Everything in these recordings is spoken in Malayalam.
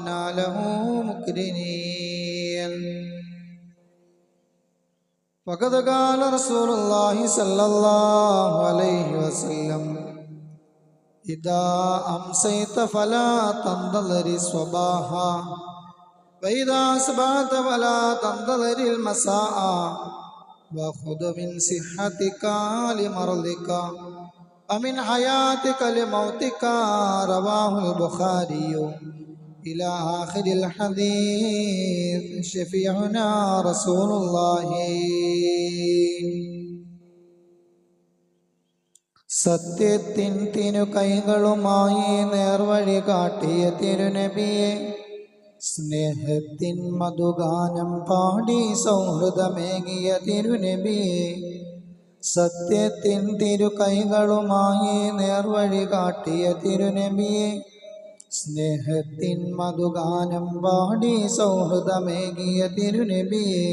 وكنا له مقرنين. فقد قال رسول الله صلى الله عليه وسلم: إذا أمسيت فلا تنتظر الصباح وإذا أصبحت فلا تنتظر المساء وخذ من صحتك لمرضك ومن حياتك لموتك. رواه البخاري إلى آخر الحديث. شفيعنا رسول الله. സത്യത്തിൻ തിരുകൈകളുമായി നേർവഴി കാട്ടിയ തിരുനബിയെ, സ്നേഹത്തിൻ മധുഗാനം പാടി സൗഹൃദമേകിയ തിരുനബിയെ, സത്യത്തിൻ തിരുകൈകളുമായി നേർവഴി കാട്ടിയ തിരുനബിയെ, സ്നേഹത്തിൻ മധുഗാനം പാടി സൗഹൃദമേകിയ തിരുനബിയെ,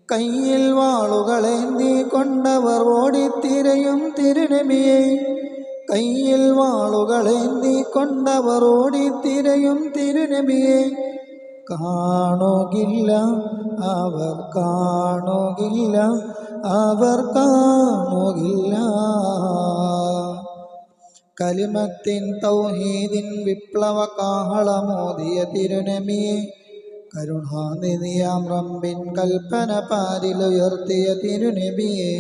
കയ്യിൽ വാളുകളേന്തി കൊണ്ടവർ ഓടിത്തിരയും തിരുനബിയെ, കയ്യിൽ വാളുകളേന്തി കൊണ്ടവർ ഓടിത്തിരയും തിരുനബിയെ, കാണുകില്ല അവർ കാണുകില്ല അവർ കാണുകില്ല. കലിമത്തിൻ തൗഹീദിൻ വിപ്ലവ കാഹളമോദിയ തിരുനബിയെ, കരുണാനിധിയാം റബ്ബിൻ കൽപ്പന പാരിലുയർത്തിയ തിരുനബിയെ,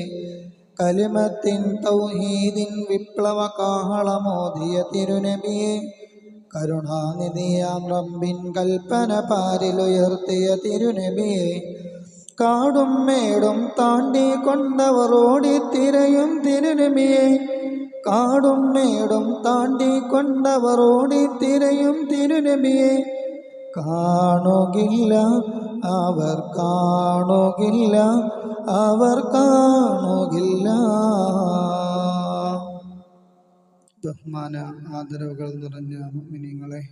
കലിമത്തിൻ തൗഹീദിൻ വിപ്ലവ കാഹളമോദിയ തിരുനബിയെ, കരുണാനിധിയാം റബ്ബിൻ കൽപ്പന പാരിലുയർത്തിയ തിരുനബിയെ, കാടും മേടും താണ്ടി കൊണ്ടവർ ഓടിത്തിരയും തിരുനബിയെ, കാടും മേടും താണ്ടി കൊണ്ടവർ ഓടിത്തിരയും തിരുനബിയെ, കാണുകില്ല അവർ കാണുകില്ല അവർ കാണുകില്ല. ബഹുമാന ആദരവുകൾ നിറഞ്ഞ മുഅ്മിനീങ്ങളെ,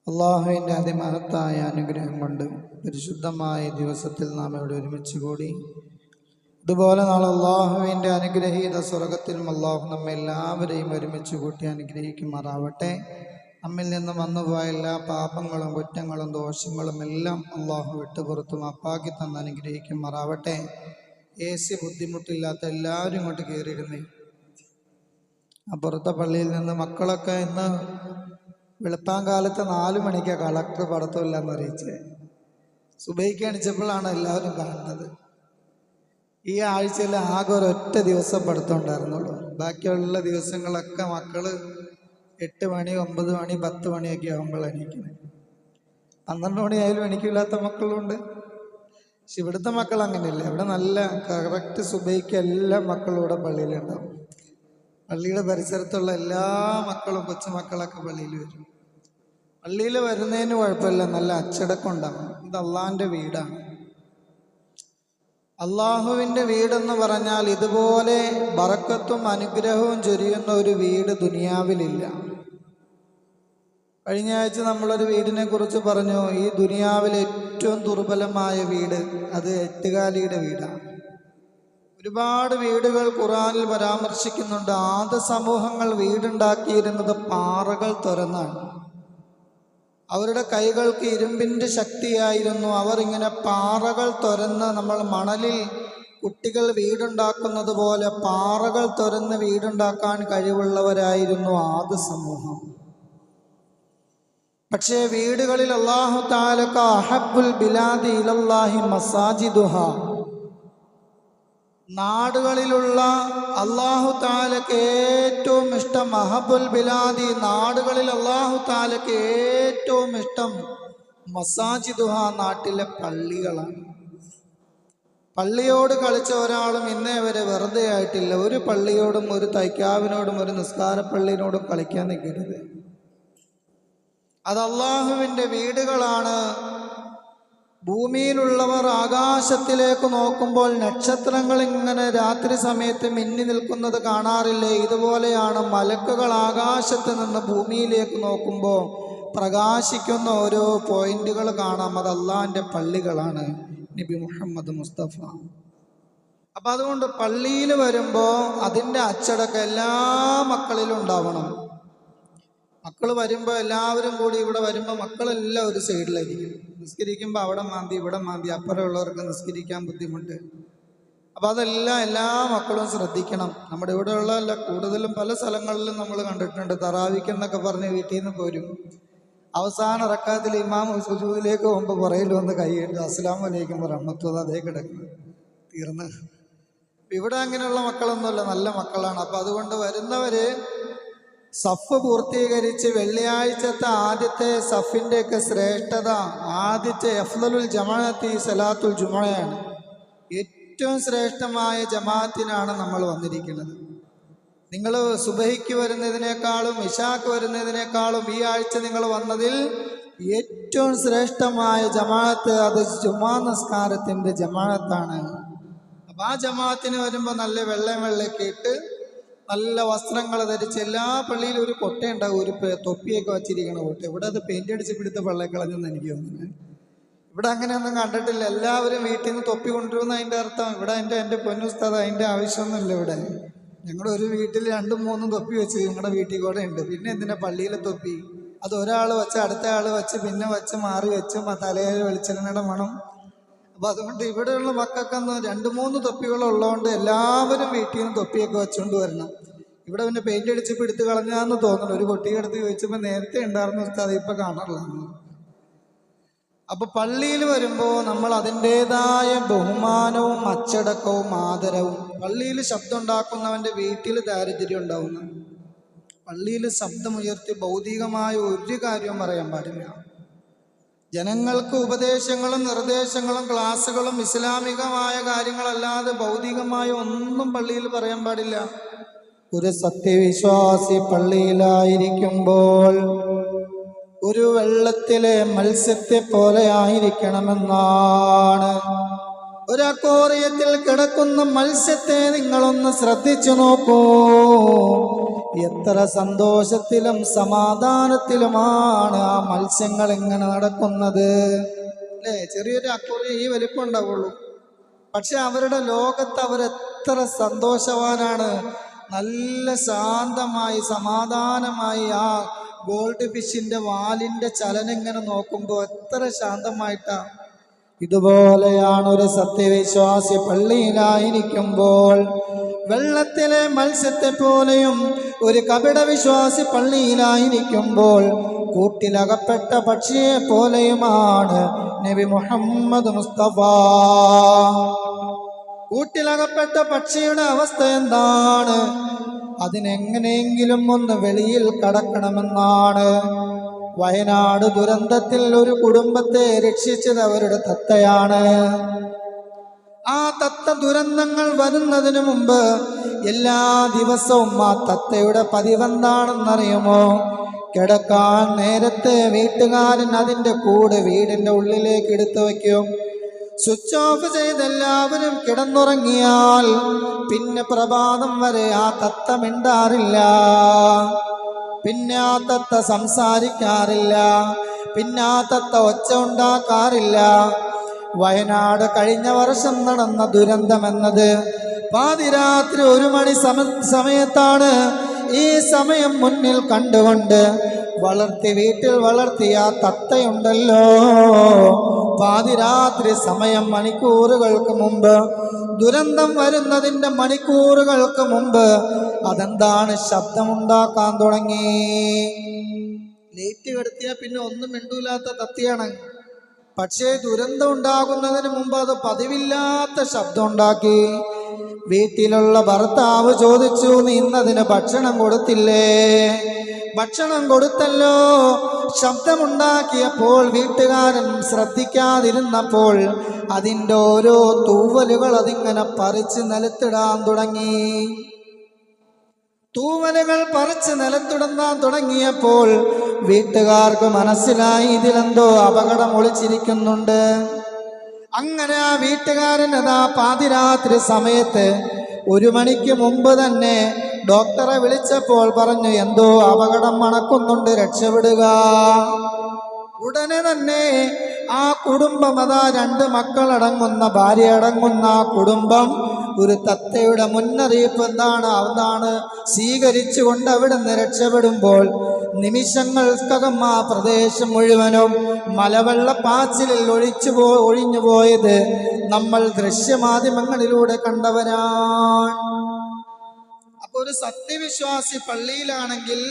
അള്ളാഹുവിൻ്റെ അതിമഹത്തായ അനുഗ്രഹം കൊണ്ട് പരിശുദ്ധമായ ദിവസത്തിൽ നാം ഇവിടെ ഒരുമിച്ച് കൂടി. ഇതുപോലെ നാളെ അള്ളാഹുവിൻ്റെ അനുഗ്രഹീത സ്വർഗത്തിലും അള്ളാഹു നമ്മെ എല്ലാവരെയും ഒരുമിച്ച് കൂട്ടി അനുഗ്രഹിക്കുമാറാവട്ടെ. നമ്മിൽ നിന്ന് വന്നുപോയ എല്ലാ പാപങ്ങളും കുറ്റങ്ങളും ദോഷങ്ങളും എല്ലാം അള്ളാഹു വിട്ടുപുറത്ത് മാപ്പാക്കി തന്ന് അനുഗ്രഹിക്കുമാറാവട്ടെ. AC ബുദ്ധിമുട്ടില്ലാത്ത എല്ലാവരും ഇങ്ങോട്ട് കയറിയിരുന്നേ. അപ്പുറത്തെ പള്ളിയിൽ നിന്ന് മക്കളൊക്കെ ഇന്ന് വെളുപ്പാങ്കാലത്ത് 4 മണിക്കാണ് കളക്ടർ പടത്തമില്ലെന്ന് അറിയിച്ചത്. സുബൈക്ക് എണിച്ചപ്പോഴാണ് എല്ലാവരും കാണുന്നത്. ഈ ആഴ്ചയിൽ ആകെ ഒരൊറ്റ ദിവസം പഠിത്തം ഉണ്ടായിരുന്നുള്ളൂ. ബാക്കിയുള്ള ദിവസങ്ങളൊക്കെ മക്കൾ 8 മണി 9 മണി 10 മണിയൊക്കെ ആകുമ്പോൾ എണീക്കുന്നത്. 12 മണിയായാലും എണീക്കില്ലാത്ത മക്കളുണ്ട്. പക്ഷെ ഇവിടുത്തെ മക്കൾ അങ്ങനെയല്ല. ഇവിടെ നല്ല കറക്റ്റ് സുബൈക്ക് എല്ലാ മക്കളും ഇവിടെ പള്ളിയിലുണ്ടാവും. പള്ളിയുടെ പരിസരത്തുള്ള എല്ലാ മക്കളും കൊച്ചുമക്കളൊക്കെ പള്ളിയിൽ വരും. പള്ളിയിൽ വരുന്നതിന് കുഴപ്പമില്ല, നല്ല അച്ചടക്കം ഉണ്ടാകും. ഇത് അള്ളാഹിൻ്റെ വീടാണ്. അള്ളാഹുവിൻ്റെ വീടെന്ന് പറഞ്ഞാൽ ഇതുപോലെ ബറക്കത്തും അനുഗ്രഹവും ചൊരിയുന്ന ഒരു വീട് ദുനിയാവിലില്ല. കഴിഞ്ഞ ആഴ്ച നമ്മളൊരു വീടിനെ കുറിച്ച് പറഞ്ഞു. ഈ ദുനിയാവിലെ ഏറ്റവും ദുർബലമായ വീട് അത് എട്ടുകാലിയുടെ വീടാണ്. ഒരുപാട് വീടുകൾ ഖുർആനിൽ പരാമർശിക്കുന്നുണ്ട്. ആദ സമൂഹങ്ങൾ വീടുണ്ടാക്കിയിരുന്നത് പാറകൾ തുരന്നാണ്. അവരുടെ കൈകൾക്ക് ഇരുമ്പിൻ്റെ ശക്തിയായിരുന്നു. അവർ ഇങ്ങനെ പാറകൾ തുരന്ന്, നമ്മൾ മണലിൽ കുട്ടികൾ വീടുണ്ടാക്കുന്നത് പോലെ പാറകൾ തുരന്ന് വീടുണ്ടാക്കാൻ കഴിവുള്ളവരായിരുന്നു ആദ സമൂഹം. പക്ഷേ വീടുകളിൽ അല്ലാഹു തആലക അഹബ്ബുൽ ബിലാദി ഇലല്ലാഹി മസാജിദുഹ, നാടുകളിലുള്ള അല്ലാഹു തആലക്ക് ഏറ്റവും ഇഷ്ടം, അഹബ്ബുൽ ബിലാദി, നാടുകളിൽ അല്ലാഹു തആലക്ക് ഏറ്റവും ഇഷ്ടം മസാജിദുഹ, നാട്ടിലെ പള്ളികളാണ്. പള്ളിയോട് കളിച്ച ഒരാളും ഇന്നേ വരെ വെറുതെ ആയിട്ടില്ല. ഒരു പള്ളിയോടും ഒരു തൈക്കാവിനോടും ഒരു നിസ്കാരപ്പള്ളിയോടും കളിക്കാൻ നിൽക്കരുത്. അത് അള്ളാഹുവിൻ്റെ വീടുകളാണ്. ഭൂമിയിലുള്ളവർ ആകാശത്തിലേക്ക് നോക്കുമ്പോൾ നക്ഷത്രങ്ങൾ ഇങ്ങനെ രാത്രി സമയത്ത് മിന്നി നിൽക്കുന്നത് കാണാറില്ലേ? ഇതുപോലെയാണ് മലക്കുകൾ ആകാശത്ത് നിന്ന് ഭൂമിയിലേക്ക് നോക്കുമ്പോൾ പ്രകാശിക്കുന്ന ഓരോ പോയിന്റുകൾ കാണാം. അത് അള്ളാഹിൻ്റെ പള്ളികളാണ്, നബി മുഹമ്മദ് മുസ്തഫ. അപ്പം അതുകൊണ്ട് പള്ളിയിൽ വരുമ്പോൾ അതിൻ്റെ അച്ചടക്കം എല്ലാ മക്കളിലും ഉണ്ടാവണം. മക്കൾ വരുമ്പോൾ എല്ലാവരും കൂടി ഇവിടെ വരുമ്പോൾ മക്കളെല്ലാം ഒരു സൈഡിലായിരിക്കും. നിസ്കരിക്കുമ്പോൾ അവിടെ മാന്തി ഇവിടെ മാന്തി, അപ്പുറമുള്ളവർക്ക് നിസ്കരിക്കാൻ ബുദ്ധിമുട്ട്. അപ്പം അതെല്ലാം എല്ലാ മക്കളും ശ്രദ്ധിക്കണം. നമ്മുടെ ഇവിടെയുള്ള കൂടുതലും പല സ്ഥലങ്ങളിലും നമ്മൾ കണ്ടിട്ടുണ്ട്. തറാവിക്കെന്നൊക്കെ പറഞ്ഞ് വീട്ടിൽ നിന്ന് പോരും. അവസാന റക്കാത്തിൽ ഇമാം സുജൂദിലേക്ക് പോകുമ്പോൾ പുറയിൽ വന്ന് കൈയിട്ട് അസ്സലാമു അലൈക്കും വറഹ്മത്തുള്ളാഹി അതേ കിടക്കുന്നു, തീർന്ന്. ഇവിടെ അങ്ങനെയുള്ള മക്കളൊന്നുമല്ല, നല്ല മക്കളാണ്. അപ്പം അതുകൊണ്ട് വരുന്നവര് സഫ് പൂർത്തീകരിച്ച് വെള്ളിയാഴ്ചത്തെ ആദ്യത്തെ സഫിൻ്റെയൊക്കെ ശ്രേഷ്ഠത, ആദ്യത്തെ അഫ്ളലുൽ ജമാഅത്തി സലാത്തുൽ ജുമുഅയാണ്. ഏറ്റവും ശ്രേഷ്ഠമായ ജമാഅത്തിനാണ് നമ്മൾ വന്നിരിക്കുന്നത്. നിങ്ങൾ സുബഹിക്ക് വരുന്നതിനേക്കാളും ഇശാക്ക് വരുന്നതിനേക്കാളും ഈ ആഴ്ച നിങ്ങൾ വന്നതിൽ ഏറ്റവും ശ്രേഷ്ഠമായ ജമാഅത്ത് അത് ജുമാ നിസ്കാരത്തിൻ്റെ ജമാഅത്താണ്. അപ്പം ആ ജമാഅത്തിന് വരുമ്പോൾ നല്ല വെള്ളയൊക്കെ ഇട്ട് നല്ല വസ്ത്രങ്ങൾ ധരിച്ച്, എല്ലാ പള്ളിയിലും ഒരു കൊട്ടയുണ്ടാകും, ഒരു തൊപ്പിയൊക്കെ വച്ചിരിക്കണ കൊട്ട. ഇവിടെ അത് പെയിൻ്റ് അടിച്ച് പിടുത്ത വെള്ളക്കളഞ്ഞെന്ന് എനിക്ക് തോന്നുന്നത്. ഇവിടെ അങ്ങനെയൊന്നും കണ്ടിട്ടില്ല. എല്ലാവരും വീട്ടിൽ നിന്ന് തൊപ്പി കൊണ്ടുവരുന്ന അതിൻ്റെ അർത്ഥം. ഇവിടെ എൻ്റെ പൊന്നുസ്താദ് അതിൻ്റെ ആവശ്യമൊന്നുമില്ല. ഇവിടെ ഞങ്ങളുടെ ഒരു വീട്ടിൽ 2-3 തൊപ്പി വെച്ച് ഞങ്ങളുടെ വീട്ടിൽ കൂടെ ഉണ്ട്. പിന്നെ എന്തിനാ പള്ളിയിലെ തൊപ്പി? അത് ഒരാൾ വെച്ച് അടുത്ത ആൾ വെച്ച് പിന്നെ വെച്ച് മാറി വെച്ച് തലയിൽ വെളിച്ചെണ്ണയുടെ മണം. അപ്പം അതുകൊണ്ട് ഇവിടെയുള്ള മക്കൾക്കൊന്ന് 2-3 തൊപ്പികളുള്ളതുകൊണ്ട് എല്ലാവരും വീട്ടിൽ നിന്ന് തൊപ്പിയൊക്കെ വെച്ചുകൊണ്ട് വരണം. ഇവിടെ പിന്നെ പെയിൻ്റ് അടിച്ച് പിടുത്ത് കളഞ്ഞാന്ന് തോന്നുന്നു. ഒരു കുട്ടിയെടുത്ത് ചോദിച്ചപ്പോൾ നേരത്തെ ഉണ്ടായിരുന്നു ഉസ്താദ്, ഇപ്പം കാണാറില്ല. അപ്പോൾ പള്ളിയിൽ വരുമ്പോൾ നമ്മൾ അതിൻ്റേതായ ബഹുമാനവും അച്ചടക്കവും ആദരവും. പള്ളിയിൽ ശബ്ദം ഉണ്ടാക്കുന്നവൻ്റെ വീട്ടിൽ ദാരിദ്ര്യം ഉണ്ടാവുന്ന. പള്ളിയിൽ ശബ്ദമുയർത്തി ഭൗതികമായ ഒരു കാര്യവും പറയാൻ പാടില്ല. ജനങ്ങൾക്ക് ഉപദേശങ്ങളും നിർദ്ദേശങ്ങളും ക്ലാസ്സുകളും ഇസ്ലാമികമായ കാര്യങ്ങളല്ലാതെ ഭൗതികമായ ഒന്നും പള്ളിയിൽ പറയാൻ പാടില്ല. ഒരു സത്യവിശ്വാസി പള്ളിയിലായിരിക്കുമ്പോൾ ഒരു വെള്ളത്തിലെ മത്സ്യത്തെ പോലെ ആയിരിക്കണമെന്നാണ്. ഒരു അക്വേറിയത്തിൽ കിടക്കുന്ന മത്സ്യത്തെ നിങ്ങളൊന്ന് ശ്രദ്ധിച്ചു നോക്കൂ. എത്ര സന്തോഷത്തിലും സമാധാനത്തിലുമാണ് ആ മത്സ്യങ്ങൾ ഇങ്ങനെ നടക്കുന്നത്, അല്ലേ? ചെറിയൊരു അക്വേറിയം ഈ വലിപ്പം ഉണ്ടാവുള്ളൂ. പക്ഷെ അവരുടെ ലോകത്ത് അവരെത്ര സന്തോഷവാനാണ്. നല്ല ശാന്തമായി സമാധാനമായി ആ ഗോൾഡ് ഫിഷിന്റെ വാലിന്റെ ചലനം ഇങ്ങനെ നോക്കുമ്പോൾ എത്ര ശാന്തമായിട്ടാണ്. ഇതുപോലെയാണ് ഒരു സത്യവിശ്വാസി പള്ളിയിലായിരിക്കുമ്പോൾ വെള്ളത്തിലെ മത്സ്യത്തെ പോലെയും ഒരു കപട വിശ്വാസി പള്ളിയിലായിരിക്കുമ്പോൾ കൂട്ടിലകപ്പെട്ട പക്ഷിയെ പോലെയുമാണ് നബി മുഹമ്മദ് മുസ്തഫ. കൂട്ടിലകപ്പെട്ട പക്ഷിയുടെ അവസ്ഥ എന്താണ്? അതിനെങ്ങനെയെങ്കിലും ഒന്ന് വെളിയിൽ കടക്കണമെന്നാണ്. വയനാട് ദുരന്തത്തിൽ ഒരു കുടുംബത്തെ രക്ഷിച്ചത് അവരുടെ തത്തയാണ്. ആ തത്ത ദുരന്തങ്ങൾ വരുന്നതിന് മുമ്പ് എല്ലാ ദിവസവും ആ തത്തയുടെ പതിവെന്താണെന്നറിയുമോ? കിടക്കാൻ നേരത്തെ വീട്ടുകാരൻ അതിൻ്റെ കൂട് വീടിൻ്റെ ഉള്ളിലേക്ക് എടുത്തു വയ്ക്കും. സ്വിച്ച് ഓഫ് ചെയ്ത് എല്ലാവരും കിടന്നുറങ്ങിയാൽ പിന്നെ പ്രഭാതം വരെ ആ തത്ത മിണ്ടാറില്ല, പിന്നെ ആ തത്ത സംസാരിക്കാറില്ല, പിന്നെ ആ തത്ത ഒച്ച ഉണ്ടാക്കാറില്ല. വയനാട് കഴിഞ്ഞ വർഷം നടന്ന ദുരന്തമെന്നത് പാതിരാത്രി 1 മണി സമയത്താണ്. ഈ സമയം മുന്നിൽ കണ്ടുകൊണ്ട് വീട്ടിൽ വളർത്തിയ തത്തയുണ്ടല്ലോ, പാതിരാത്രി സമയം മണിക്കൂറുകൾക്ക് മുമ്പ്, ദുരന്തം വരുന്നതിൻ്റെ മണിക്കൂറുകൾക്ക് മുമ്പ് അതെന്താണ് ശബ്ദമുണ്ടാക്കാൻ തുടങ്ങി. ലേറ്റ് കടത്തിയാൽ പിന്നെ ഒന്നും മിണ്ടൂലാത്ത തത്തയാണ്. പക്ഷേ ദുരന്തം ഉണ്ടാകുന്നതിന് മുമ്പ് അത് പതിവില്ലാത്ത ശബ്ദം ഉണ്ടാക്കി. വീട്ടിലുള്ള ഭർത്താവ് ചോദിച്ചു, നീ ഇന്നതിന് ഭക്ഷണം കൊടുത്തില്ലേ? ഭക്ഷണം കൊടുത്തല്ലോ. ശബ്ദമുണ്ടാക്കിയപ്പോൾ വീട്ടുകാരൻ ശ്രദ്ധിക്കാതിരുന്നപ്പോൾ അതിൻ്റെ ഓരോ തൂവലുകൾ അതിങ്ങനെ പറിച്ച് നിലത്തിടാൻ തുടങ്ങി. തൂവലുകൾ പറിച്ച് നിലത്തിടാൻ തുടങ്ങിയപ്പോൾ വീട്ടുകാർക്ക് മനസ്സിലായി ഇതിലെന്തോ അപകടം ഒളിച്ചിരിക്കുന്നുണ്ട്. അങ്ങനെ ആ വീട്ടുകാരൻ അതാ പാതിരാത്രി സമയത്ത് 1 മണിക്ക് മുമ്പ് തന്നെ ഡോക്ടറെ വിളിച്ചപ്പോൾ പറഞ്ഞു, എന്തോ അപകടം മണക്കുന്നുണ്ട്, രക്ഷപ്പെടുക. ഉടനെ തന്നെ ആ കുടുംബം, അതാ 2 മക്കളടങ്ങുന്ന ഭാര്യ അടങ്ങുന്ന ആ കുടുംബം ഒരു തത്തയുടെ മുന്നറിയിപ്പ് എന്താണ് സ്വീകരിച്ചുകൊണ്ട് അവിടെ നിന്ന് രക്ഷപ്പെടുമ്പോൾ നിമിഷങ്ങൾക്കകം ആ പ്രദേശം മുഴുവനും മലവെള്ളപ്പാച്ചിലിൽ ഒഴിഞ്ഞു പോയത് നമ്മൾ ദൃശ്യമാധ്യമങ്ങളിലൂടെ കണ്ടവരാണ്. അപ്പൊ ഒരു സത്യവിശ്വാസി പള്ളിയിലാണെങ്കിൽ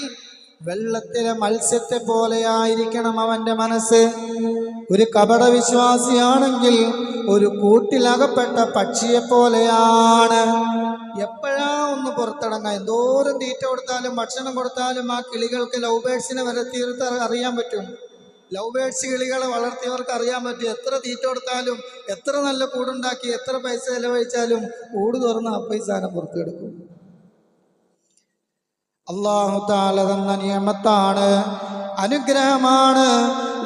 വെള്ളത്തിലെ മത്സ്യത്തെ പോലെയായിരിക്കണം അവന്റെ മനസ്സ്. ഒരു കപട വിശ്വാസിയാണെങ്കിൽ ഒരു കൂട്ടിലകപ്പെട്ട പക്ഷിയെ പോലെയാണ്. എപ്പോഴാ ഒന്ന് പുറത്തിറങ്ങാം. എന്തോരം തീറ്റ കൊടുത്താലും ഭക്ഷണം കൊടുത്താലും ആ കിളികൾക്ക് ലവ് ബേഡ്സിനെ വരെ തീർത്ത് അറിയാൻ പറ്റും. ലവ് ബേഡ്സ് കിളികളെ വളർത്തിയവർക്ക് അറിയാൻ പറ്റും. എത്ര തീറ്റ കൊടുത്താലും, എത്ര നല്ല കൂടുണ്ടാക്കി, എത്ര പൈസ ചെലവഴിച്ചാലും കൂട് തുറന്ന് അപ്പ ഈ സാധനം പുറത്തെടുക്കും. അല്ലാഹു തആല തന്ന നിഅമത്താണ്, അനുഗ്രഹമാണ്.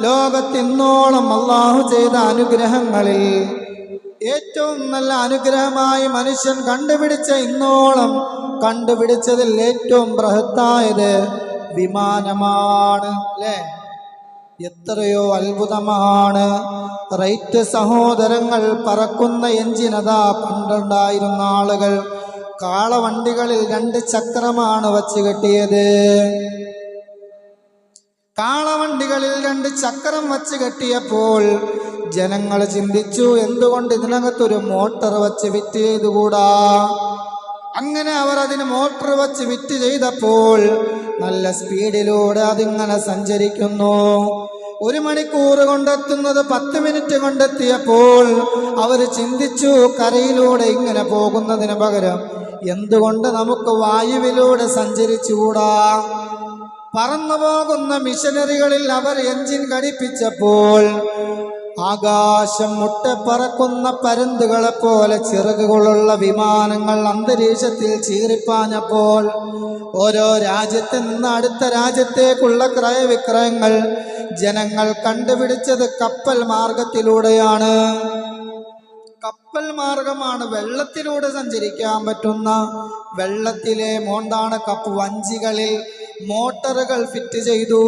ലോകത്തിന്നോളം അല്ലാഹു ചെയ്ത അനുഗ്രഹങ്ങളിൽ ഏറ്റവും നല്ല അനുഗ്രഹമായി മനുഷ്യൻ കണ്ടുപിടിച്ച ഇന്നോളം കണ്ടുപിടിച്ചതിൽ ഏറ്റവും ബൃഹത്തായത് വിമാനമാണ്. അല്ലേ? എത്രയോ അത്ഭുതമാണ്. റൈറ്റ് സഹോദരങ്ങൾ പറക്കുന്ന എഞ്ചിനതാ പണ്ടുണ്ടായിരുന്ന ആളുകൾ കാളവണ്ടികളിൽ 2 ചക്രമാണ് വച്ച് കെട്ടിയത്. കാളവണ്ടികളിൽ 2 ചക്രം വച്ച് കെട്ടിയപ്പോൾ ജനങ്ങൾ ചിന്തിച്ചു, എന്തുകൊണ്ട് ഇതിനകത്തൊരു മോട്ടർ വച്ച് ഫിറ്റ് ചെയ്തുകൂടാ? അങ്ങനെ അവർ അതിന് മോട്ടർ വച്ച് ഫിറ്റ് ചെയ്തപ്പോൾ നല്ല സ്പീഡിലൂടെ അതിങ്ങനെ സഞ്ചരിക്കുന്നു. 1 മണിക്കൂർ കൊണ്ടെത്തുന്നത് 10 മിനിറ്റ് കൊണ്ടെത്തിയപ്പോൾ അവർ ചിന്തിച്ചു, കരയിലൂടെ ഇങ്ങനെ പോകുന്നതിന് പകരം എന്തുകൊണ്ട് നമുക്ക് വായുവിലൂടെ സഞ്ചരിച്ചുകൂടാ? പറന്നു പോകുന്ന മിഷനറികളിൽ അവർ എഞ്ചിൻ ഘടിപ്പിച്ചപ്പോൾ ആകാശം മുട്ടെ പറക്കുന്ന പരുന്തുകളെ പോലെ ചിറകുകളുള്ള വിമാനങ്ങൾ അന്തരീക്ഷത്തിൽ ചീറിപ്പാഞ്ഞപ്പോൾ ഓരോ രാജ്യത്ത് നിന്ന് അടുത്ത രാജ്യത്തേക്കുള്ള ക്രയവിക്രയങ്ങൾ ജനങ്ങൾ കണ്ടുപിടിച്ചത് കപ്പൽ മാർഗത്തിലൂടെയാണ്. കപ്പൽ മാർഗമാണ്, വെള്ളത്തിലൂടെ സഞ്ചരിക്കാൻ പറ്റുന്ന. വെള്ളത്തിലെ മോണ്ടാണ് വഞ്ചികളിൽ മോട്ടറുകൾ ഫിറ്റ് ചെയ്തു.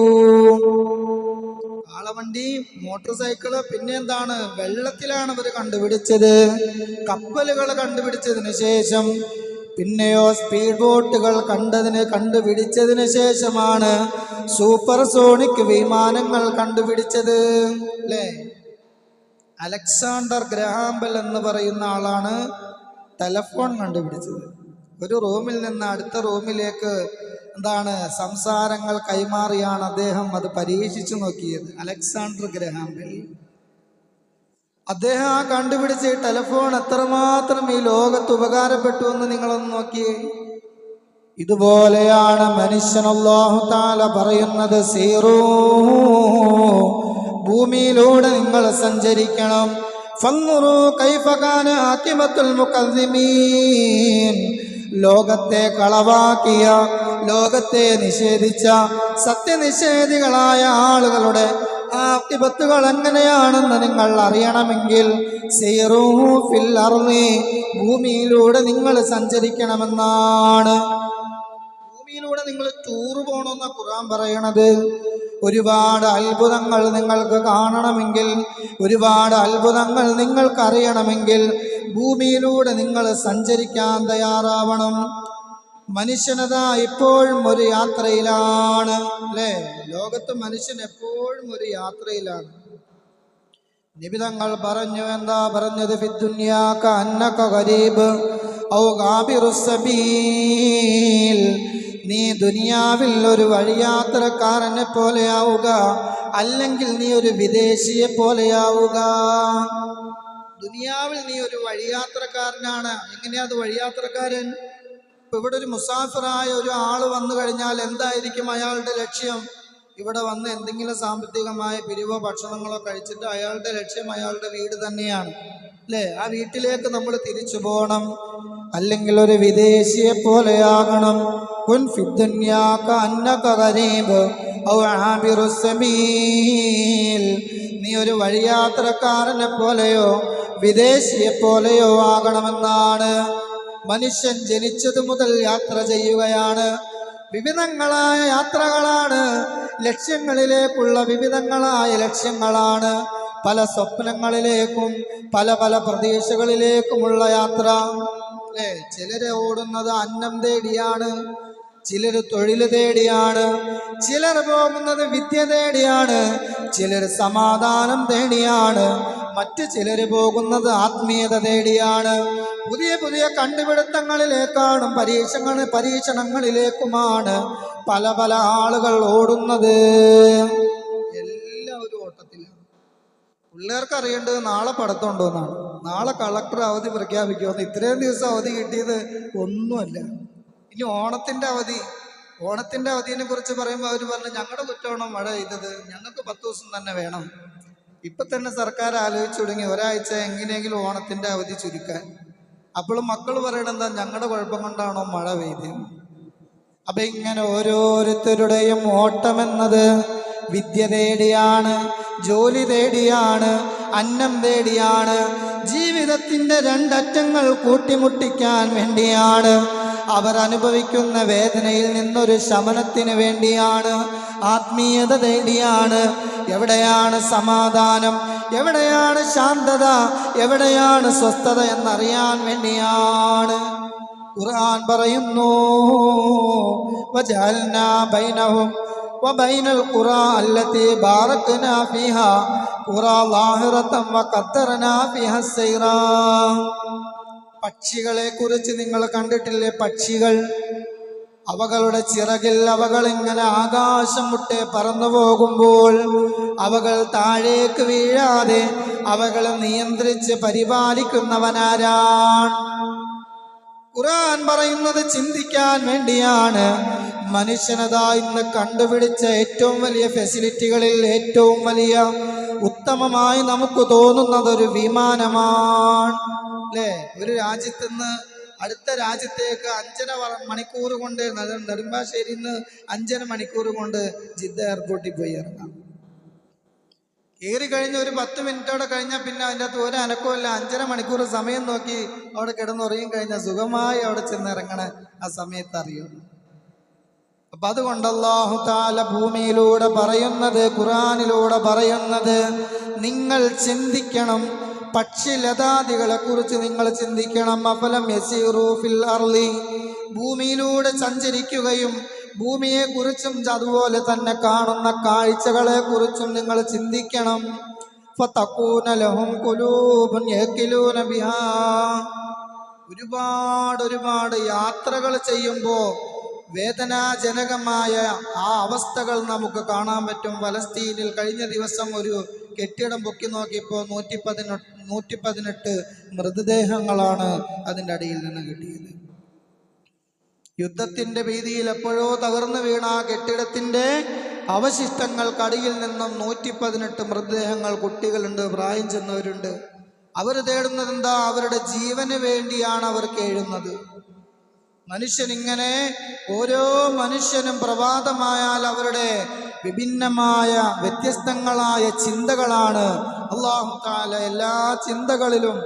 കാളവണ്ടി, മോട്ടോർ സൈക്കിള്, പിന്നെ എന്താണ്, വെള്ളത്തിലാണ് അവർ കണ്ടുപിടിച്ചത്. കപ്പലുകൾ കണ്ടുപിടിച്ചതിന് ശേഷം പിന്നെയോ സ്പീഡ് ബോട്ടുകൾ കണ്ടുപിടിച്ചതിന് ശേഷമാണ് സൂപ്പർസോണിക് വിമാനങ്ങൾ കണ്ടുപിടിച്ചത്. അല്ലേ? അലക്സാണ്ടർ ഗ്രഹാം ബെൽ എന്ന് പറയുന്ന ആളാണ് ടെലഫോൺ കണ്ടുപിടിച്ചത്. ഒരു റൂമിൽ നിന്ന് അടുത്ത റൂമിലേക്ക് സംസാരങ്ങൾ കൈമാറിയാണ് അദ്ദേഹം അത് പരീക്ഷിച്ചു നോക്കിയത്. അലക്സാണ്ടർ ഗ്രഹാം ബെൽ അദ്ദേഹം ആ കണ്ടുപിടിച്ച ടെലഫോൺ എത്രമാത്രം ഈ ലോകത്ത് ഉപകാരപ്പെട്ടു എന്ന് നിങ്ങളൊന്ന് നോക്കിയേ. ഇതുപോലെയാണ് മനുഷ്യൻ അല്ലാഹു തആല പറയുന്നത്, സീറൂ, ഭൂമിയിലൂടെ നിങ്ങൾ സഞ്ചരിക്കണം. ഫൻദുറൂ കൈഫ കാന ആഖിബത്തുൽ മുകദ്ദിമീൻ, ലോകത്തെ കളവാക്കിയ, ലോകത്തെ നിഷേധിച്ച സത്യനിഷേധികളായ ആളുകളുടെ ആഖിബത്തുകൾ എങ്ങനെയാണെന്ന് നിങ്ങൾ അറിയണമെങ്കിൽ സീറൂ ഫിൽ അർളി, ഭൂമിയിലൂടെ നിങ്ങൾ സഞ്ചരിക്കണമെന്നാണ്. ഭൂമിയിലൂടെ നിങ്ങൾ ടൂർ പോകണമെന്നാണ് ഖുർആൻ പറയണത്. ഒരുപാട് അത്ഭുതങ്ങൾ നിങ്ങൾക്ക് കാണണമെങ്കിൽ, ഒരുപാട് അത്ഭുതങ്ങൾ നിങ്ങൾക്ക് അറിയണമെങ്കിൽ ഭൂമിയിലൂടെ നിങ്ങൾ സഞ്ചരിക്കാൻ തയ്യാറാവണം. മനുഷ്യനതാ ഇപ്പോഴും ഒരു യാത്രയിലാണ്. അല്ലേ? ലോകത്ത് മനുഷ്യൻ എപ്പോഴും ഒരു യാത്രയിലാണ്. നിബിതങ്ങൾ പറഞ്ഞു, എന്താ പറഞ്ഞത്? ഫിദ്ദുനിയാ കഅന്നക ഗരീബ് ഔ ഗാബിറുസ് സബീൽ, നീ ദുനിയാവിൽ ഒരു വഴിയാത്രക്കാരനെ പോലെയാവുക, അല്ലെങ്കിൽ നീ ഒരു വിദേശിയെ പോലെയാവുക. ദുനിയാവിൽ നീ ഒരു വഴിയാത്രക്കാരനാണ്. എങ്ങനെയാ അത് വഴിയാത്രക്കാരൻ? ഇപ്പൊ ഇവിടെ ഒരു മുസാഫിറായ ഒരു ആള് വന്നു കഴിഞ്ഞാൽ എന്തായിരിക്കും അയാളുടെ ലക്ഷ്യം? ഇവിടെ വന്ന് എന്തെങ്കിലും സാമ്പത്തികമായ പിരിവോ ഭക്ഷണങ്ങളോ കഴിച്ചിട്ട് അയാളുടെ ലക്ഷ്യം അയാളുടെ വീട് തന്നെയാണ്. അല്ലേ? ആ വീട്ടിലേക്ക് നമ്മൾ തിരിച്ചു പോകണം. അല്ലെങ്കിൽ ഒരു വിദേശിയെ പോലെയാകണം. കുൻ ഫിദ്ദുനിയാ കഅന്നക ഗരീബ് ഔ ആബിറുസ് സബീൽ, നീ ഒരു വഴിയാത്രക്കാരനെ പോലെയോ വിദേശിയെ പോലെയോ ആകണമെന്നാണ്. മനുഷ്യൻ ജനിച്ചതു മുതൽ യാത്ര ചെയ്യുകയാണ്. വിവിധങ്ങളായ യാത്രകളാണ്, ലക്ഷ്യങ്ങളിലേക്കുള്ള വിവിധങ്ങളായ ലക്ഷ്യങ്ങളാണ്. പല സ്വപ്നങ്ങളിലേക്കും പല പല പ്രതീക്ഷകളിലേക്കുമുള്ള യാത്ര. അല്ലേ? ചിലര് ഓടുന്നത് അന്നം തേടിയാണ്, ചിലർ തൊഴിൽ തേടിയാണ്, ചിലർ പോകുന്നത് വിദ്യ തേടിയാണ്, ചിലർ സമാധാനം തേടിയാണ്, മറ്റു ചിലർ പോകുന്നത് ആത്മീയത തേടിയാണ്. പുതിയ പുതിയ കണ്ടുപിടുത്തങ്ങളിലേക്കാണ്, പരീക്ഷണങ്ങളിലേക്കുമാണ് പല പല ആളുകൾ ഓടുന്നത്. എല്ലാവരും ഓട്ടത്തിലാണ്. പിള്ളേർക്ക് അറിയേണ്ടത് നാളെ പഠിത്തമുണ്ടോന്നാണ്, നാളെ കളക്ടർ അവധി പ്രഖ്യാപിക്കുമെന്ന്. ഇത്രയും ദിവസം അവധി കിട്ടിയത് ഒന്നുമല്ല. ഇനി ഓണത്തിൻ്റെ അവധിയെ കുറിച്ച് പറയുമ്പോൾ അവർ പറഞ്ഞു ഞങ്ങളുടെ കുറ്റമാണോ മഴ പെയ്തത്, ഞങ്ങൾക്ക് 10 ദിവസം തന്നെ വേണം. ഇപ്പം തന്നെ സർക്കാർ ആലോചിച്ചു തുടങ്ങി ഒരാഴ്ച എങ്ങനെയെങ്കിലും ഓണത്തിൻ്റെ അവധി ചുരുക്കാൻ. അപ്പോഴും മക്കൾ പറയണെന്താ ഞങ്ങളുടെ കുഴപ്പം കൊണ്ടാണോ മഴ പെയ്തത്. അപ്പം ഇങ്ങനെ ഓരോരുത്തരുടെയും ഓട്ടമെന്നത് വിദ്യ തേടിയാണ്, ജോലി തേടിയാണ്, അന്നം തേടിയാണ്, ജീവിതത്തിൻ്റെ രണ്ടറ്റങ്ങൾ കൂട്ടിമുട്ടിക്കാൻ വേണ്ടിയാണ്, അവർ അനുഭവിക്കുന്ന വേദനയിൽ നിന്നൊരു ശമനത്തിന് വേണ്ടിയാണ്, ആത്മീയത തേടിയാണ്. എവിടെയാണ് സമാധാനം, എവിടെയാണ് ശാന്തത, എവിടെയാണ് സ്വസ്ഥത എന്നറിയാൻ വേണ്ടിയാണ്. ഖുർആൻ പറയുന്നു വജഅൽനാ ബൈനഹും വബൈനൽ ഖുറാ അല്ലതി ബാറക്നാ ഫീഹാ ഖുറാ ളാഹിറതൻ വഖദ്ദർനാ ഫീഹാ സൈറാ. പക്ഷികളെ കുറിച്ച് നിങ്ങൾ കണ്ടിട്ടില്ലേ? പക്ഷികൾ അവകളുടെ ചിറകിൽ അവകൾ ഇങ്ങനെ ആകാശം മുട്ടെ പറന്നു പോകുമ്പോൾ അവകൾ താഴേക്ക് വീഴാതെ അവകളെ നിയന്ത്രിച്ച് പരിപാലിക്കുന്നവനാരാണ്? ഖുർആൻ പറയുന്നത് ചിന്തിക്കാൻ വേണ്ടിയാണ്. മനുഷ്യനതാ ഇന്ന് കണ്ടുപിടിച്ച ഏറ്റവും വലിയ ഫെസിലിറ്റികളിൽ ഏറ്റവും വലിയ ഉത്തമമായി നമുക്ക് തോന്നുന്നത് ഒരു വിമാനമാണ് അല്ലേ? ഒരു രാജ്യത്ത് നിന്ന് അടുത്ത രാജ്യത്തേക്ക് 5.5 മണിക്കൂർ കൊണ്ട്, നെടുമ്പാശ്ശേരിയിൽ നിന്ന് 5.5 മണിക്കൂർ കൊണ്ട് ജിദ്ദ എയർപോർട്ടിൽ പോയി ഇറങ്ങാം. കയറി കഴിഞ്ഞ് ഒരു 10 മിനിറ്റോടെ കഴിഞ്ഞാൽ പിന്നെ അതിൻ്റെ അകത്ത് ഒരു അനക്കമില്ല. 5.5 മണിക്കൂർ സമയം നോക്കി അവിടെ കിടന്നുറങ്ങി കഴിഞ്ഞാൽ സുഖമായി അവിടെ ചെന്ന് ഇറങ്ങണ ആ സമയത്ത് അറിയുള്ളൂ. അപ്പൊ അതുകൊണ്ട് അല്ലാഹു തആല ഭൂമിയിലൂടെ പറയുന്നത്, ഖുർആനിലൂടെ പറയുന്നത് നിങ്ങൾ ചിന്തിക്കണം. പക്ഷിലതാദികളെ കുറിച്ച് നിങ്ങൾ ചിന്തിക്കണം. അഫലം യസീറു ഫിൽ അർളി, ഭൂമിയിലൂടെ സഞ്ചരിക്കുകയും ഭൂമിയെ കുറിച്ചും അതുപോലെ തന്നെ കാണുന്ന കാഴ്ചകളെ കുറിച്ചും നിങ്ങൾ ചിന്തിക്കണം. ഫതകൂന ലഹും ഖുലൂബുൻ യഖിലൂന ബിഹാ, ഒരുപാട് യാത്രകൾ ചെയ്യുമ്പോൾ വേദനാജനകമായ ആ അവസ്ഥകൾ നമുക്ക് കാണാൻ പറ്റും. ഫലസ്തീനിൽ കഴിഞ്ഞ ദിവസം ഒരു കെട്ടിടം പൊക്കി നോക്കിയപ്പോൾ 118 മൃതദേഹങ്ങളാണ് അതിൻ്റെ അടിയിൽ നിന്ന് കിട്ടിയത്. യുദ്ധത്തിൻ്റെ ഭീതിയിൽ എപ്പോഴോ തകർന്നു വീണ ആ കെട്ടിടത്തിൻ്റെ അവശിഷ്ടങ്ങൾക്കടിയിൽ നിന്നും 118 മൃതദേഹങ്ങൾ, കുട്ടികളുണ്ട്, പ്രായം ചെന്നവരുണ്ട്. അവർ തേടുന്നത് എന്താ? അവരുടെ ജീവന് വേണ്ടിയാണ് അവർ കേഴുന്നത്. മനുഷ്യനിങ്ങനെ ഓരോ മനുഷ്യനും പ്രഭാതമായാൽ അവരുടെ വിഭിന്നമായ വ്യത്യസ്തങ്ങളായ ചിന്തകളാണ്. അല്ലാഹു തആല എല്ലാ ചിന്തകളിലും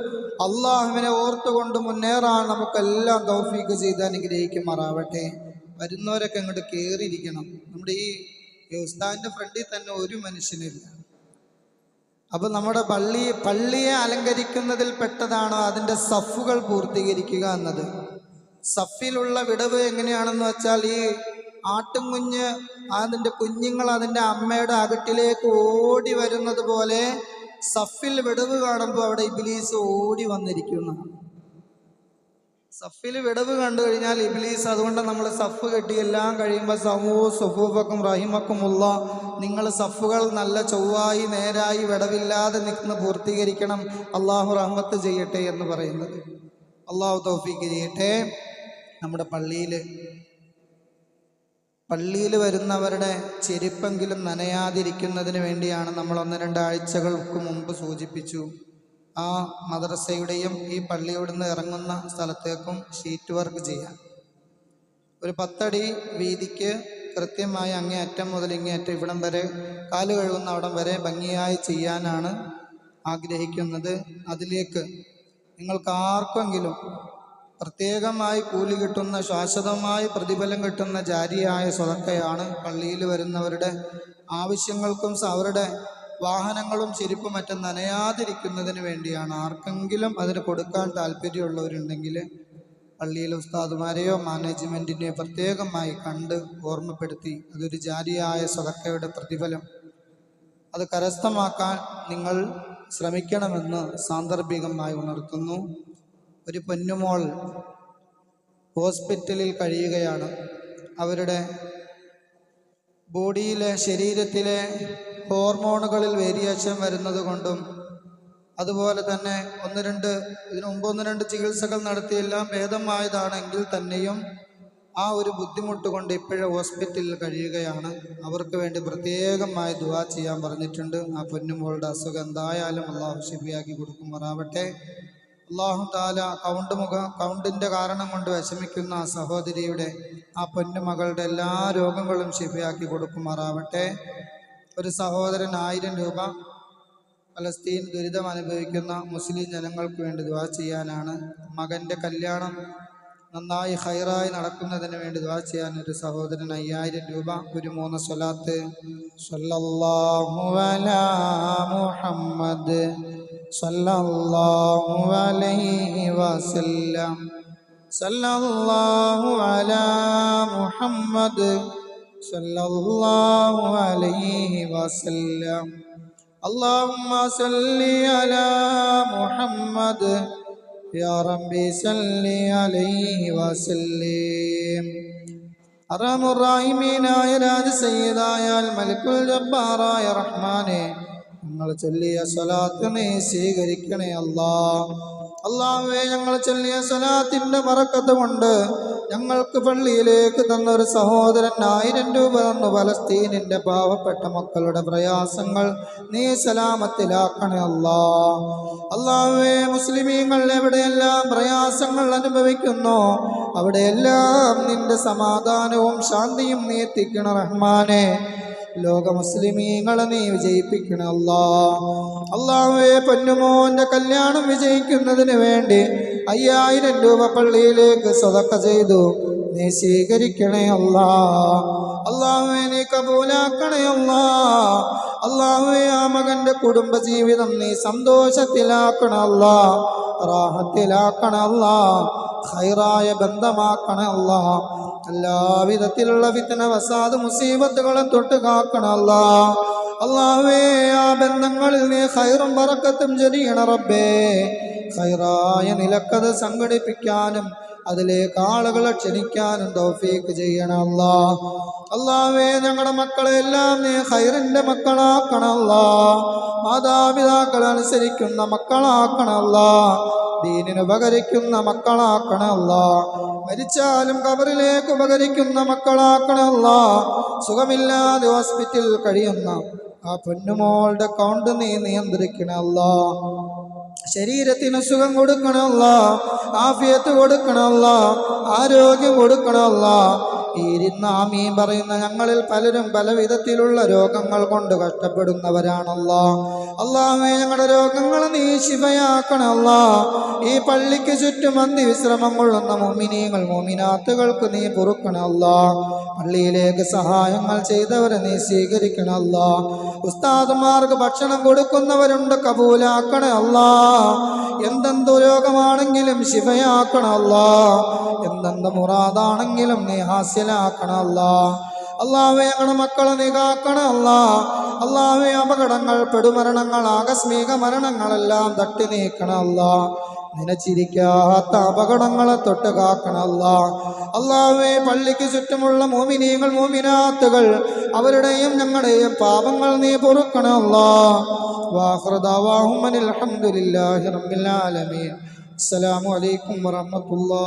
അള്ളാഹുവിനെ ഓർത്തുകൊണ്ട് മുന്നേറാൻ നമുക്കെല്ലാം തൗഫീഖ് ചെയ്ത് അനുഗ്രഹിക്കുമാറാവട്ടെ. വരുന്നവരൊക്കെ അങ്ങോട്ട് കയറിയിരിക്കണം. നമ്മുടെ ഈ ഉസ്താദിൻ്റെ ഫ്രണ്ടിൽ തന്നെ ഒരു മനുഷ്യനില്ല. അപ്പം നമ്മുടെ പള്ളിയെ അലങ്കരിക്കുന്നതിൽ പെട്ടതാണ് അതിൻ്റെ സഫുകൾ പൂർത്തീകരിക്കുക എന്നത്. സഫിലുള്ള വിടവ് എങ്ങനെയാണെന്ന് വെച്ചാൽ, ഈ ആട്ടുംകുഞ്ഞ് അതിൻ്റെ കുഞ്ഞുങ്ങൾ അതിൻ്റെ അമ്മയുടെ അകട്ടിലേക്ക് ഓടി വരുന്നത് പോലെ സഫിൽ വിടവ് കാണുമ്പോൾ അവിടെ ഇബ്ലീസ് ഓടി വന്നിരിക്കുന്നു. സഫിൽ വിടവ് കണ്ടു കഴിഞ്ഞാൽ ഇബ്ലീസ്, അതുകൊണ്ട് നമ്മൾ സഫ് കെട്ടി എല്ലാം കഴിയുമ്പോൾ സഫൂഫക്കും റഹിമക്കുമുള്ള, നിങ്ങൾ സഫുകൾ നല്ല ചൊവ്വായി നേരായി വിടവില്ലാതെ നിൽക്കുന്ന പൂർത്തീകരിക്കണം, അള്ളാഹു റഹ്മത്ത് ചെയ്യട്ടെ എന്ന് പറയുന്നത്. അള്ളാഹു തൗഫീഖ് ചെയ്യട്ടെ. നമ്മുടെ പള്ളിയിൽ വരുന്നവരുടെ ചെരുപ്പെങ്കിലും നനയാതിരിക്കുന്നതിന് വേണ്ടിയാണ് നമ്മൾ 1-2 ആഴ്ചകൾക്ക് മുമ്പ് സൂചിപ്പിച്ചു. ആ മദ്രസയുടെയും ഈ പള്ളിയോട് നിന്ന് ഇറങ്ങുന്ന സ്ഥലത്തേക്കും ഷീറ്റ് വർക്ക് ചെയ്യാം. ഒരു 10 അടി വീതിക്ക് കൃത്യമായി അങ്ങേയറ്റം മുതൽ ഇങ്ങേയറ്റം ഇവിടം വരെ, കാല് കഴുകുന്ന അവിടം വരെ ഭംഗിയായി ചെയ്യാനാണ് ആഗ്രഹിക്കുന്നത്. അതിലേക്ക് നിങ്ങൾക്ക് ആർക്കെങ്കിലും പ്രത്യേകമായി കൂലി കിട്ടുന്ന, ശാശ്വതമായി പ്രതിഫലം കിട്ടുന്ന ജാരിയായ സ്വതക്കയാണ്. പള്ളിയിൽ വരുന്നവരുടെ ആവശ്യങ്ങൾക്കും അവരുടെ വാഹനങ്ങളും ചെരുപ്പും മറ്റും നനയാതിരിക്കുന്നതിന് വേണ്ടിയാണ്. ആർക്കെങ്കിലും അതിന് കൊടുക്കാൻ താല്പര്യമുള്ളവരുണ്ടെങ്കിൽ പള്ളിയിലെ ഉസ്താദുമാരെയോ മാനേജ്മെൻറ്റിനെയോ പ്രത്യേകമായി കണ്ട് ഓർമ്മപ്പെടുത്തി അതൊരു ജാരിയായ സദഖയുടെ പ്രതിഫലം അത് കരസ്ഥമാക്കാൻ നിങ്ങൾ ശ്രമിക്കണമെന്ന് സാന്ദർഭികമായി ഉണർത്തുന്നു. ഒരു പൊന്നുമോൾ ഹോസ്പിറ്റലിൽ കഴിയുകയാണ്. അവരുടെ ബോഡിയിലെ ശരീരത്തിലെ ഹോർമോണുകളിൽ വേരിയേഷൻ വരുന്നത് കൊണ്ടും അതുപോലെ തന്നെ ഇതിനു മുമ്പ് ഒന്ന് രണ്ട് ചികിത്സകൾ നടത്തിയെല്ലാം ഭേദമായതാണെങ്കിൽ തന്നെയും ആ ഒരു ബുദ്ധിമുട്ട് കൊണ്ട് ഇപ്പോഴും ഹോസ്പിറ്റലിൽ കഴിയുകയാണ്. അവർക്ക് വേണ്ടി പ്രത്യേകമായി ദുആ ചെയ്യാൻ പറഞ്ഞിട്ടുണ്ട്. ആ പൊന്നുമോളുടെ അസുഖം എന്തായാലും അള്ളാഹു ശിഫയാക്കി കൊടുക്കുമാറാവട്ടെ. അള്ളാഹു താല കൗണ്ടിൻ്റെ കാരണം കൊണ്ട് വിഷമിക്കുന്ന ആ സഹോദരിയുടെ ആ പൊന്നുമകളുടെ എല്ലാ രോഗങ്ങളും ശിഫയാക്കി കൊടുക്കുമാറാവട്ടെ. ഒരു സഹോദരൻ 1000 രൂപ ഫലസ്തീൻ ദുരിതം അനുഭവിക്കുന്ന മുസ്ലിം ജനങ്ങൾക്ക് വേണ്ടി ദുആ ചെയ്യാനാണ്. മകൻ്റെ കല്യാണം നന്നായി ഹൈറായി നടക്കുന്നതിന് വേണ്ടി ദുആ ചെയ്യാൻ ഒരു സഹോദരൻ 5000 രൂപ. ഒരു 3 സ്വലാത്ത് സല്ലല്ലാഹു അലാ മുഹമ്മദ് സല്ലല്ലാഹു അലൈഹി വസല്ലം സല്ലല്ലാഹു അലാ മുഹമ്മദ് സല്ലല്ലാഹു അലൈഹി വസല്ലം അല്ലാഹുമ്മ സല്ലി അലാ മുഹമ്മദ് യാ റബ്ബി സല്ലി അലൈഹി വസല്ലം. അർഹമുർ റഹീമീനായ രാജസയ്യിദായ മലിക്കുൽ ജബ്ബാറായ റഹ്മാനെ, ഞങ്ങൾ ചൊല്ലിയ സ്വലാത്ത് നീ സ്വീകരിക്കണേ അല്ലാഹ്. അല്ലാഹുവേ, ഞങ്ങൾ ചൊല്ലിയ സ്വലാത്തിന്റെ ബറക്കത്ത് കൊണ്ട് ഞങ്ങൾക്ക് പള്ളിയിലേക്ക് തന്നൊരു സഹോദരൻ 1000 രൂപ തന്നു. ഫലസ്തീനിന്റെ പാവപ്പെട്ട മക്കളുടെ പ്രയാസങ്ങൾ നീ സലാമത്തിലാക്കണേ അല്ലാഹ്. അല്ലാഹുവേ, മുസ്ലിമീങ്ങൾ എവിടെയെല്ലാം പ്രയാസങ്ങൾ അനുഭവിക്കുന്നു അവിടെയെല്ലാം നിന്റെ സമാധാനവും ശാന്തിയും നീ എത്തിക്കണം റഹ്മാനെ. ലോക മുസ്ലിമീങ്ങളെ നീ വിജയിപ്പിക്കണം അല്ലാഹ്. അല്ലാഹുവേ, പൊന്നുമോന്റെ കല്യാണം വിജയിക്കുന്നതിന് വേണ്ടി 5000 രൂപ പള്ളിയിലേക്ക് സദഖ ചെയ്തു. നീ സ്വീകരിക്കണേ അല്ലാഹ്. അല്ലാഹുവേ, നീ കബൂലാക്കണേ അല്ലാഹ്. അല്ലാഹുവേ, ആ മകന്റെ കുടുംബജീവിതം നീ സന്തോഷത്തിലാക്കണം അല്ലാഹ്, റാഹത്തിലാക്കണം അല്ലാഹ്, ഖൈറായ ബന്ധമാക്കണം അല്ലാഹ്. എല്ലാവിധത്തിലുള്ള ഫിത്ന വസാദ് മുസീബത്തുകളും തൊട്ട് കാക്കണം അല്ലാഹ്. അല്ലാഹുവേ, ആ ബന്ധങ്ങളിൽ നീ ഖൈറും ബറക്കത്തും ചൊരിയണം റബ്ബേ. ഖൈറായ നിലക്കത് സംഘടിപ്പിക്കാനും അതിലേക്ക് ആളുകളെ ക്ഷണിക്കാനും തൗഫീഖ് ചെയ്യണം അല്ലാഹ്. അല്ലാഹുവേ, ഞങ്ങളുടെ മക്കളെ എല്ലാം നീ ഖൈറിന്റെ മക്കളാക്കണം അല്ലാഹ്. മാതാപിതാക്കളെ അനുസരിക്കുന്ന മക്കളാക്കണം അല്ലാഹ്. ദീനിന് ഉപകരിക്കുന്ന മക്കളാക്കണം അല്ലാഹ്. മരിച്ചാലും ഖബറിലേക്ക് ഉപകരിക്കുന്ന മക്കളാക്കണം അല്ലാഹ്. സുഖമില്ലാതെ ഹോസ്പിറ്റലിൽ കഴിയുന്ന ആ പൊന്നുമോളുടെ കൗണ്ട് നീ നിയന്ത്രിക്കണം അല്ലാഹ്. ശരീരത്തിന് സുഖം കൊടുക്കണം അല്ലാഹ്, ആഫിയത്ത് കൊടുക്കണം അല്ലാഹ്, ആരോഗ്യം കൊടുക്കണം അല്ലാഹ്. ഇരുന്ന് ആമീൻ പറയുന്ന ഞങ്ങളിൽ പലരും പല വിധത്തിലുള്ള രോഗങ്ങൾ കൊണ്ട് കഷ്ടപ്പെടുന്നവരാണല്ലാഹ്. അല്ലാഹുവേ, ഞങ്ങളുടെ രോഗങ്ങൾ നീ ശിഫയാക്കണം അല്ലാഹ്. ഈ പള്ളിക്ക് ചുറ്റും അന്തിവിശ്രമം കൊള്ളുന്ന മുഅ്മിനീങ്ങൾ മുഅ്മിനാത്തുകൾക്ക് നീ പൊറുക്കണം അല്ലാഹ്. പള്ളിയിലേക്ക് സഹായങ്ങൾ ചെയ്തവരെ നീ സ്വീകരിക്കണം അല്ലാഹ്. ഉസ്താദുമാർക്ക് ഭക്ഷണം കൊടുക്കുന്നവരുണ്ട്, കബൂലാക്കണേ അല്ലാഹ്. എന്തെന്തു രോഗമാണെങ്കിലും ശിഫയാക്കണം അല്ലാഹ്. എന്തെന്ത് മുറാദാണെങ്കിലും നീ ഹാസ്യലാക്കണം അല്ലാഹ്. അല്ലാഹുവേ, ഞങ്ങളുടെ മക്കളെ നീ കാക്കണം അല്ലാഹ്. അല്ലാഹുവേ, അപകടങ്ങൾ, പെടുമരണങ്ങൾ, ആകസ്മിക മരണങ്ങളെല്ലാം തട്ടി നീക്കണം അല്ലാഹ്. നിനച്ചിരിക്കാത്ത അപകടങ്ങളെ തൊട്ട് കാക്കണം അല്ലാഹ്. അല്ലാഹുവേ, പള്ളിക്ക് ചുറ്റുമുള്ള മുഅ്മിനീങ്ങൾ മുഅ്മിനാത്തുകൾ അവരുടെയും ഞങ്ങളുടെയും പാപങ്ങൾ നീ പൊറുക്കണം അല്ലാഹ്. വാഖിറു ദഅവാഹും അൽഹംദുലില്ലാഹി റബ്ബിൽ ആലമീൻ. അസ്സലാമു അലൈക്കും വറഹ്മത്തുള്ളാഹി.